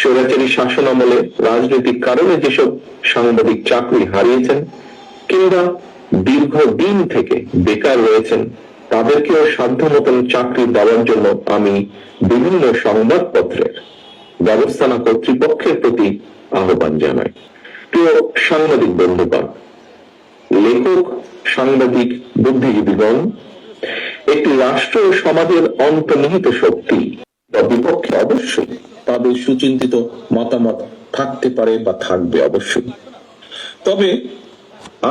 স্বৈরাচারী শাসন আমলে রাজনৈতিক কারণে যেসব সাংবাদিক চাকরি হারিয়েছেন কিংবা দীর্ঘদিন থেকে বেকার রয়েছেন, তাদেরকেও সাধ্য মতন চাকরি দেওয়ার জন্য আমি বিভিন্ন সংবাদপত্রের ব্যবস্থাপনা কর্তৃপক্ষের প্রতি আহ্বান জানাই। প্রিয় সাংবাদিক বন্ধুগণ, লেখক, সাংবাদিক, বুদ্ধিজীবীগণ, একটি রাষ্ট্র ও সমাজের অন্তর্নিহিত শক্তি বা বিপক্ষে অবশ্যই তাদের সুচিন্তিত মতামত থাকতে পারে বা থাকবে অবশ্যই। তবে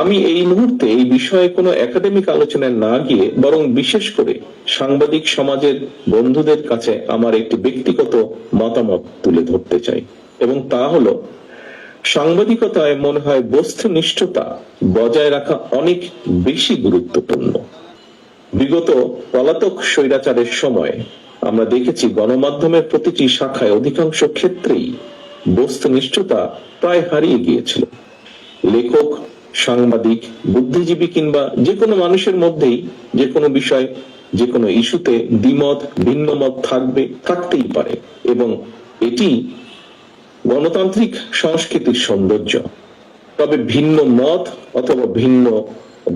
আমি এই মুহূর্তে এই বিষয়ে কোনো একাডেমিক আলোচনায় না গিয়ে বরং বিশেষ করে সাংবাদিক সমাজের বন্ধুদের কাছে আমার একটি ব্যক্তিগত মতামত তুলে ধরতে চাই, এবং তা হলো সাংবাদিকতায় মনে হয় বস্তুনিষ্ঠতা বজায় রাখা অনেক বেশি গুরুত্বপূর্ণ। বিগত পলাতক স্বৈরাচারের সময় আমরা দেখেছি গণমাধ্যমের প্রতিটি শাখায় অধিকাংশ ক্ষেত্রেই বস্তুনিষ্ঠতা প্রায় হারিয়ে গিয়েছিল। লেখক, সাংবাদিক, বুদ্ধিজীবী কিংবা যে কোনো মানুষের মধ্যেই যে কোনো বিষয়, যে কোনো ইস্যুতে দ্বিমত, ভিন্ন মত থাকতেই পারে, এবং এটি গণতান্ত্রিক সংস্কৃতির সৌন্দর্য। তবে ভিন্ন মত অথবা ভিন্ন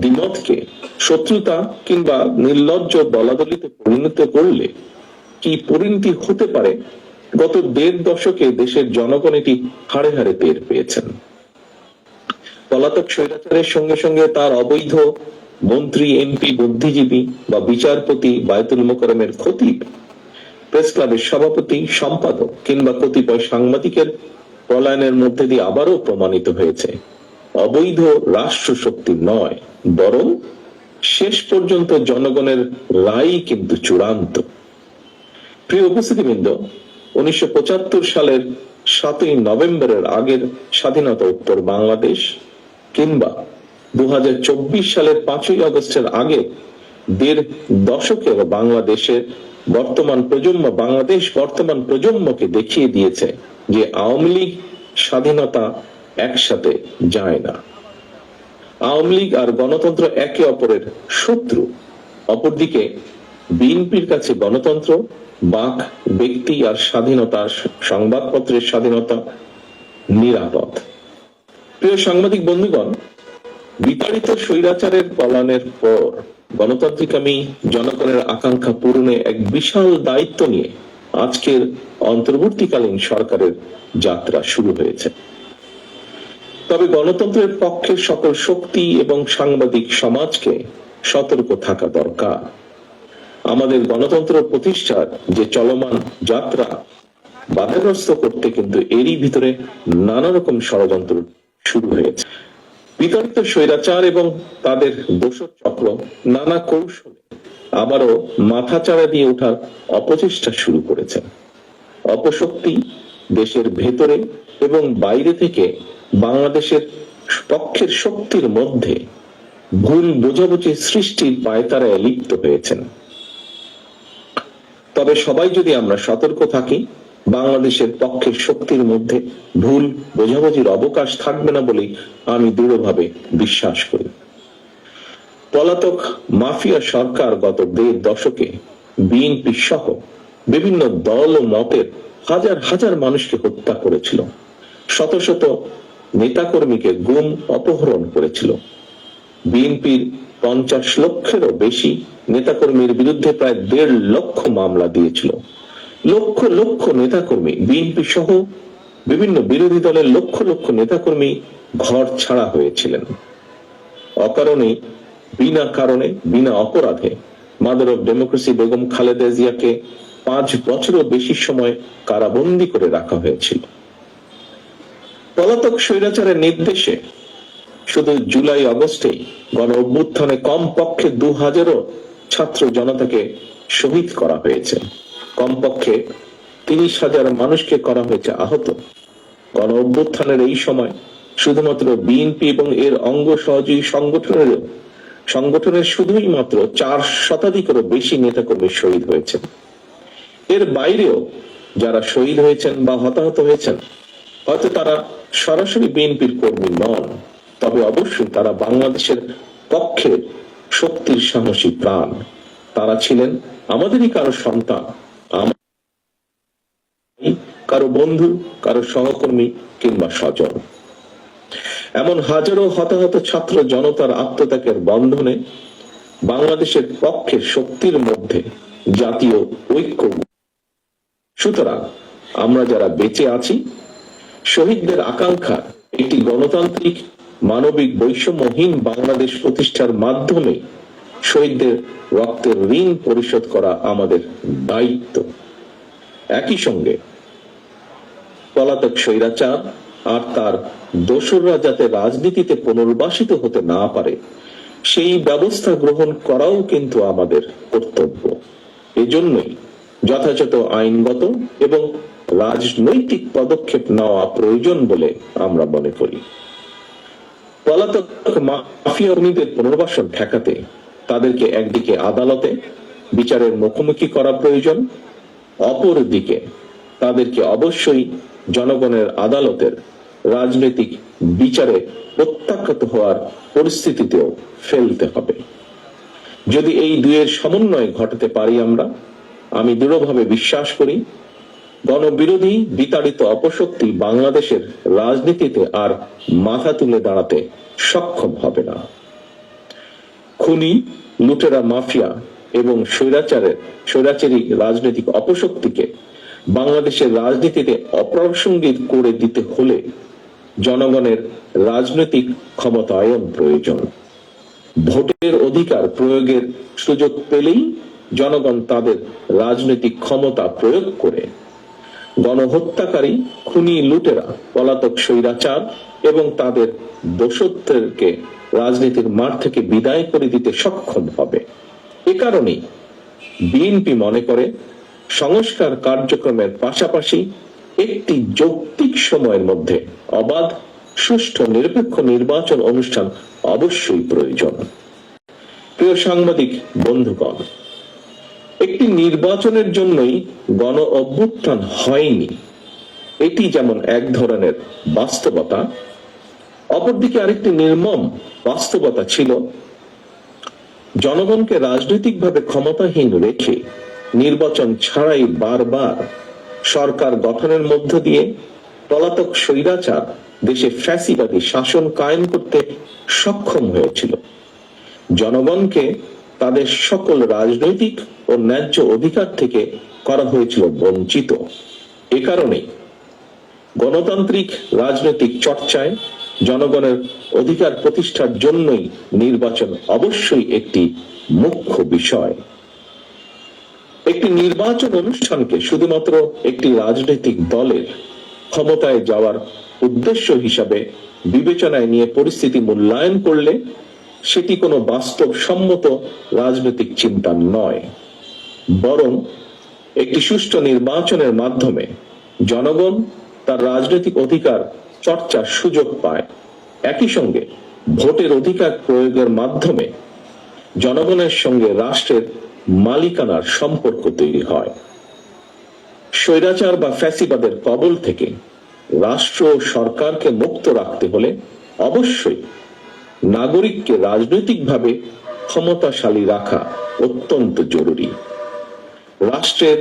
দ্বিমতকে শত্রুতা কিংবা নির্লজ্জ দলাদলিতে পরিণত করলে কি পরিণতি হতে পারে, গত ১.৫ দশকে দেশের জনগণ এটি হাড়ে হাড়ে টের পেয়েছেন। পলাতক স্বৈরাচারের সঙ্গে সঙ্গে তার অবৈধ মন্ত্রী, এমপি, বুদ্ধিজীবী বা বিচারপতি, বায়তুল মোকাররমের খতিব, প্রেস ক্লাবের সভাপতি, সম্পাদক কিংবা কতিপয় সাংবাদিকের পলায়নের মধ্যে দিয়ে আবারও প্রমাণিত হয়েছে অবৈধ রাষ্ট্র শক্তি নয়, বরং শেষ পর্যন্ত জনগণের রায় কিন্তু চূড়ান্ত। প্রিয় উপস্থিতিবৃন্দ, 1975 সালের 7ই নভেম্বরের আগের স্বাধীনতা উত্তর বাংলাদেশ কিংবা 2024 সালের 5ই আগস্টের আগে 1.5 দশকের বাংলাদেশের বর্তমান প্রজন্মকে দেখিয়ে দিয়েছে যে আওয়ামী লীগ স্বাধীনতা একসাথে যায় না। আওয়ামী লীগ আর গণতন্ত্র একে অপরের শত্রু। অপরদিকে বিএনপির কাছে গণতন্ত্র, বাক, ব্যক্তি আর স্বাধীনতা, সংবাদপত্রের স্বাধীনতা নিরাপদ। প্রিয় সাংবাদিক বন্ধুগণ, বিতাড়িত স্বৈরাচারের পলায়নের পর গণতান্ত্রিকামী জনগণের আকাঙ্ক্ষা পূরণে এক বিশাল দায়িত্ব নিয়ে আজকের অন্তর্বর্তীকালীন সরকারের যাত্রা শুরু হয়েছে। তবে গণতন্ত্রের পক্ষে সকল শক্তি এবং সাংবাদিক সমাজকে সতর্ক থাকা দরকার। আমাদের গণতন্ত্র প্রতিষ্ঠার যে চলমান যাত্রা বাধাগ্রস্ত করতে কিন্তু এরই ভিতরে নানা রকম ষড়যন্ত্র শুরু হয়েছে। বিতাড়িত স্বৈরাচার এবং তাদের দোসর চক্র নানা কৌশলে আবারও মাথাচাড়া দিয়ে ওঠার অপচেষ্টা শুরু করেছে। অপশক্তি দেশের ভেতরে এবং বাইরে থেকে বাংলাদেশের পক্ষের শক্তির মধ্যে ভুল বোঝাবুঝি সৃষ্টির পায়তারায় লিপ্ত হয়েছেন। তবে সবাই যদি আমরা সতর্ক থাকি, বাংলাদেশের পক্ষের শক্তির মধ্যে ভুল বোঝাবুঝির অবকাশ থাকবে না বলেই আমি দৃঢ়ভাবে বিশ্বাস করি। পলাতক মাফিয়া সরকার গত 1.5 দশকে বিএনপি সহ বিভিন্ন দল ও মতের হাজার হাজার মানুষকে হত্যা করেছিল, শত শত নেতাকর্মীকে গুম, অপহরণ করেছিল। বিএনপির 50 লক্ষেরও বেশি নেতাকর্মীর বিরুদ্ধে প্রায় 1.5 লক্ষ মামলা দিয়েছিল। লক্ষ লক্ষ নেতাকর্মী, বিএনপি সহ বিভিন্ন বিরোধী দলের লক্ষ লক্ষ নেতাকর্মী ঘর ছাড়া হয়েছিলেন। অকারণে, বিনা কারণে, বিনা অপরাধে mother of democracy Begum Khaleda জিয়াকে 5 বছরও বেশি সময় কারাবন্দী করে রাখা হয়েছিল। পলাতক স্বৈরাচারের নির্দেশে শুধু জুলাই আগস্টেই গণ অভ্যুত্থানে কমপক্ষে 2000 ছাত্র জনতাকে শহীদ করা হয়েছে। কমপক্ষে 30,000 মানুষকে করা হয়েছে আহত। গণ অভ্যুত্থানের এই সময় শুধুমাত্র বিএনপি এবং এর অঙ্গ সহযোগী সংগঠনের শুধুই মাত্র 4 শতাধিকেরও বেশি নেতাকর্মী শহীদ হয়েছেন। এর বাইরেও যারা শহীদ হয়েছেন বা হতাহত হয়েছেন, হয়তো তারা সরাসরি বিএনপির কর্মী নন, তবে অবশ্যই তারা বাংলাদেশের পক্ষে শক্তির সাহসী প্রাণ। তারা ছিলেন আমাদেরই কারো সন্তান, কারো বন্ধু, কারো সহকর্মী কিংবা স্বজন। এমন হাজারো হতাহত ছাত্র জনতার আত্মত্যাগের বন্ধনে বাংলাদেশের পক্ষে শক্তির মধ্যে জাতীয় ঐক্য। সুতরাং আমরা যারা বেঁচে আছি, শহীদদের আকাঙ্ক্ষা একটি গণতান্ত্রিক, মানবিক, বৈষম্যহীন বাংলাদেশ প্রতিষ্ঠার মাধ্যমে শহীদদের রক্তের ঋণ পরিশোধ করা আমাদের দায়িত্ব। একই সঙ্গে পলাতক স্বৈরাচার আর তার দোসররা যাতে রাজনীতিতে পুনর্বাসিত হতে না পারে, সেই ব্যবস্থা গ্রহণ করাও কিন্তু আমাদের কর্তব্য। এজন্যই যথাযথ আইনগত এবং রাজনৈতিক পদক্ষেপ নেওয়া প্রয়োজন বলে আমরা মনে করি। পলাতক মাফিয়া কর্মীদের পুনর্বাসন ঠেকাতে তাদেরকে একদিকে আদালতে বিচারের মুখোমুখি করা প্রয়োজন, অপরদিকে তাদেরকে অবশ্যই জনগণের আদালতের রাজনৈতিক বিচারে প্রত্যাখ্যাত হওয়ার পরিস্থিতিতেও ফেলতে হবে। যদি এই দুয়ের সমন্বয় ঘটাতে পারি আমি দৃঢ়ভাবে বিশ্বাস করি গণবিরোধী বিতাড়িত অপশক্তি বাংলাদেশের রাজনীতিতে আর মাথা তুলে দাঁড়াতে সক্ষম হবে না। খুনি, লুটেরা, মাফিয়া এবং স্বৈরাচারী রাজনৈতিক অপশক্তিকে বাংলাদেশের রাজনীতিতে অপ্রাসঙ্গিক করে দিতে হলে জনগণের রাজনৈতিক ক্ষমতায়ন প্রয়োজন। ভোটের অধিকার প্রয়োগের সুযোগ পেলেই জনগণ তাদের রাজনৈতিক ক্ষমতা প্রয়োগ করে গণহত্যাকারী, খুনি, লুটেরা, পলাতক স্বৈরাচার এবং তাদের দোষদেরকে রাজনীতির মাঠ থেকে বিদায় করে দিতে সক্ষম হবে। এ কারণে বিএনপি মনে করে সংস্কার কার্যক্রমের পাশাপাশি একটি যৌক্তিক সময়ের মধ্যে অবাধ, সুষ্ঠু, নিরপেক্ষ নির্বাচন অনুষ্ঠান অবশ্যই প্রয়োজন। প্রিয় সাংবাদিক বন্ধুগণ, একটি নির্বাচনের জন্যই গণ অভ্যুত্থান হয়নি, এটি যেমন এক ধরনের বাস্তবতা, অপরদিকে আরেকটি নির্মম বাস্তবতা ছিল জনগণকে রাজনৈতিকভাবে ক্ষমতাহীন রেখে নির্বাচন ছাড়াই বারবার সরকার গঠনের মধ্য দিয়ে পলাতক স্বৈরাচার দেশে ফ্যাসিবাদী শাসন কায়েম করতে সক্ষম হয়েছিল। জনগণকে তাদের সকল রাজনৈতিক ও ন্যায্য অধিকার থেকে করা হয়েছিল বঞ্চিত। এ কারণে গণতান্ত্রিক রাজনৈতিক চর্চায় জনগণের অধিকার প্রতিষ্ঠার জন্যই নির্বাচন অবশ্যই একটি মুখ্য বিষয়। একটি নির্বাচন অনুষ্ঠানকে শুধুমাত্র একটি রাজনৈতিক দলের ক্ষমতায় যাওয়ার উদ্দেশ্য হিসাবে বিবেচনায় নিয়ে পরিস্থিতি মূল্যায়ন করলে সেটি কোনো বাস্তবসম্মত রাজনৈতিক চিন্তা নয়, বরং একটি সুষ্ঠু নির্বাচনের মাধ্যমে জনগণ তার রাজনৈতিক অধিকার চর্চার সুযোগ পায়। একই সঙ্গে ভোটের অধিকার প্রয়োগের মাধ্যমে জনগণের সঙ্গে রাষ্ট্রের মালিকানার সম্পর্ক তৈরি হয়। স্বৈরাচার বা ফ্যাসিবাদের কবল থেকে রাষ্ট্র ও সরকারকে মুক্ত রাখতে হলে অবশ্যই নাগরিককে রাজনৈতিকভাবে ক্ষমতাশালী রাখা অত্যন্ত জরুরি। রাষ্ট্রের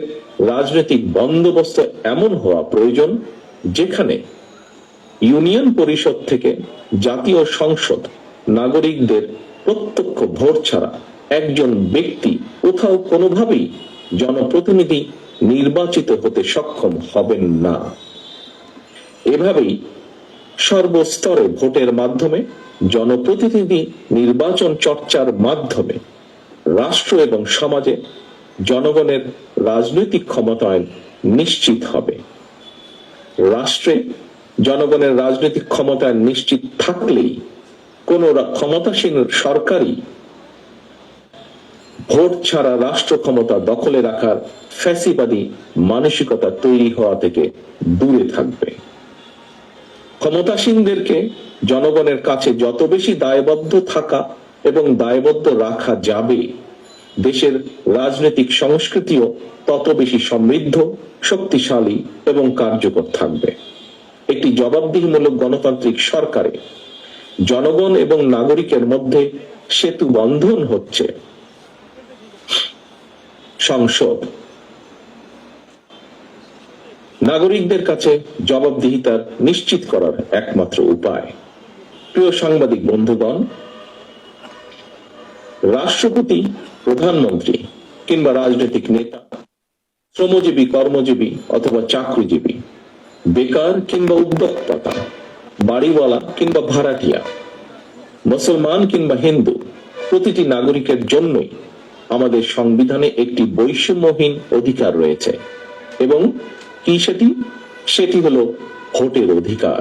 রাজনৈতিক বন্দোবস্ত এমন হওয়া প্রয়োজন যেখানে ইউনিয়ন পরিষদ থেকে জাতীয় সংসদ নাগরিকদের প্রত্যক্ষ ভোট ছাড়া একজন ব্যক্তি কোথাও কোনোভাবেই জনপ্রতিনিধি নির্বাচিত হতে সক্ষম হবেন না। এভাবেই সর্বস্তরে ভোটের মাধ্যমে জনপ্রতিনিধি নির্বাচন চর্চার মাধ্যমে রাষ্ট্র এবং সমাজে জনগণের রাজনৈতিক ক্ষমতায়ন নিশ্চিত হবে। রাষ্ট্রে জনগণের রাজনৈতিক ক্ষমতায়ন নিশ্চিত থাকলেই কোন ক্ষমতাসীন সরকারই ভোট ছাড়া রাষ্ট্র ক্ষমতা দখলে রাখার ফ্যাসিবাদী মানসিকতা তৈরি হওয়া থেকে দূরে থাকবে। ক্ষমতাসীনদেরকে জনগণের কাছে যত বেশি দায়বদ্ধ থাকা এবং দায়বদ্ধ রাখা যাবে, দেশের রাজনৈতিক সংস্কৃতিও তত বেশি সমৃদ্ধ, শক্তিশালী এবং কার্যকর থাকবে। একটি জবাবদিহিমূলক গণতান্ত্রিক সরকারে জনগণ এবং নাগরিকের মধ্যে সেতু বন্ধন হচ্ছে সংসদ। নাগরিকদের কাছে জবাবদিহিতার নিশ্চিত করার একমাত্র উপায়। প্রিয় সাংবাদিক বন্ধুগণ, রাষ্ট্রপতি, প্রধানমন্ত্রী কিংবা রাজনৈতিক নেতা, শ্রমজীবী, কর্মজীবী অথবা চাকরিজীবী, বেকার কিংবা উদ্যোক্তা, বাড়িওয়ালা কিংবা ভাড়াটিয়া, মুসলমান কিংবা হিন্দু, প্রতিটি নাগরিকের জন্যই আমাদের সংবিধানে একটি বৈষম্যহীন অধিকার রয়েছে। এবং কি সেটি হলো ভোটের অধিকার।